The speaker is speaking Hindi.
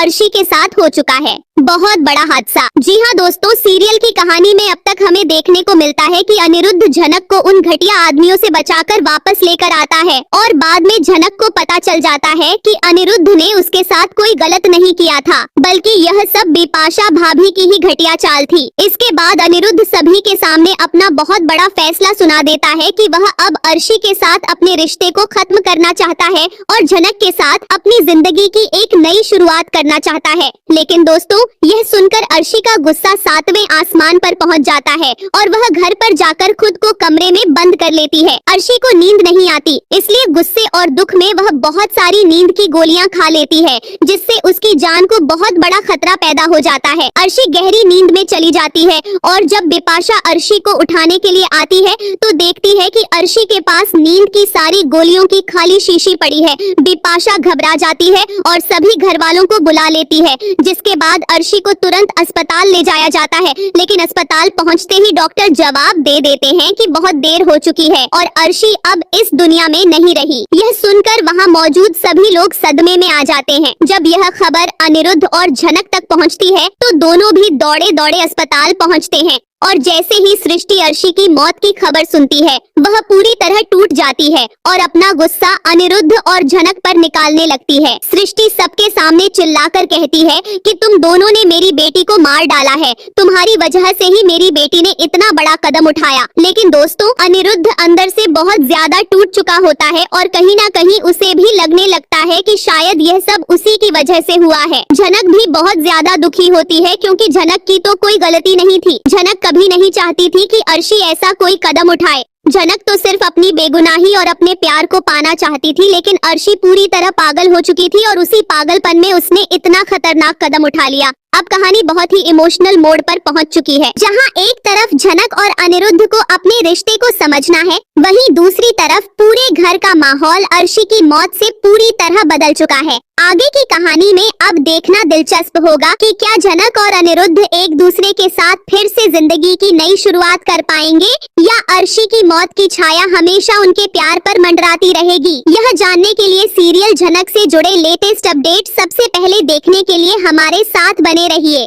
अर्शी के साथ हो चुका है बहुत बड़ा हादसा। जी हाँ दोस्तों, सीरियल की कहानी में अब तक हमें देखने को मिलता है कि अनिरुद्ध झनक को उन घटिया आदमियों से बचाकर वापस लेकर आता है और बाद में झनक को पता चल जाता है कि अनिरुद्ध ने उसके साथ कोई गलत नहीं किया था, बल्कि यह सब बिपाशा भाभी की ही घटिया चाल थी। इसके बाद अनिरुद्ध सभी के सामने अपना बहुत बड़ा फैसला सुना देता है कि वह अब अर्शी के साथ अपने रिश्ते को खत्म करना चाहता है और झनक के साथ अपनी जिंदगी की एक नई शुरुआत करना चाहता है। लेकिन दोस्तों, यह सुनकर अर्शी का गुस्सा 7वें आसमान पर पहुंच जाता है और वह घर पर जाकर खुद को कमरे में बंद कर लेती है। अर्शी को नींद नहीं आती, इसलिए गुस्से और दुख में वह बहुत सारी नींद की गोलियां खा लेती है, जिससे उसकी जान को बहुत बड़ा खतरा पैदा हो जाता है। अर्शी गहरी नींद में चली जाती है और जब बिपाशा अर्शी को उठाने के लिए आती है तो देखती है कि अर्शी के पास नींद की सारी गोलियों की खाली शीशी पड़ी है। बिपाशा घबरा जाती है और सभी घर वालों को बुला लेती है, जिसके बाद अर्शी को तुरंत अस्पताल ले जाया जाता है। लेकिन अस्पताल पहुंचते ही डॉक्टर जवाब दे देते हैं कि बहुत देर हो चुकी है और अर्शी अब इस दुनिया में नहीं रही। यह सुनकर वहां मौजूद सभी लोग सदमे में आ जाते हैं। जब यह खबर अनिरुद्ध और झनक तक पहुंचती है तो दोनों भी दौड़े दौड़े अस्पताल पहुंचते हैं और जैसे ही सृष्टि अर्शी की मौत की खबर सुनती है, वह पूरी तरह टूट जाती है और अपना गुस्सा अनिरुद्ध और झनक पर निकालने लगती है। सृष्टि सबके सामने चिल्लाकर कहती है कि तुम दोनों ने मेरी बेटी को मार डाला है, तुम्हारी वजह से ही मेरी बेटी ने इतना बड़ा कदम उठाया। लेकिन दोस्तों, अनिरुद्ध अंदर से बहुत ज्यादा टूट चुका होता है और कहीं ना कहीं उसे भी लगने लगता है कि शायद यह सब उसी की वजह से हुआ है। झनक भी बहुत ज्यादा दुखी होती है क्योंकि झनक की तो कोई गलती नहीं थी। झनक कभी नहीं चाहती थी कि अर्शी ऐसा कोई कदम उठाए। झनक तो सिर्फ अपनी बेगुनाही और अपने प्यार को पाना चाहती थी, लेकिन अर्शी पूरी तरह पागल हो चुकी थी और उसी पागलपन में उसने इतना खतरनाक कदम उठा लिया। अब कहानी बहुत ही इमोशनल मोड पर पहुंच चुकी है, जहां एक तरफ झनक और अनिरुद्ध को अपने रिश्ते को समझना है, वहीं दूसरी तरफ पूरे घर का माहौल अर्शी की मौत से पूरी तरह बदल चुका है। आगे की कहानी में अब देखना दिलचस्प होगा कि क्या झनक और अनिरुद्ध एक दूसरे के साथ फिर से जिंदगी की नई शुरुआत कर पाएंगे या अर्शी की मौत की छाया हमेशा उनके प्यार पर मंडराती रहेगी। यह जानने के लिए सीरियल झनक से जुड़े लेटेस्ट अपडेट सबसे पहले देखने के लिए हमारे साथ बने रहिए।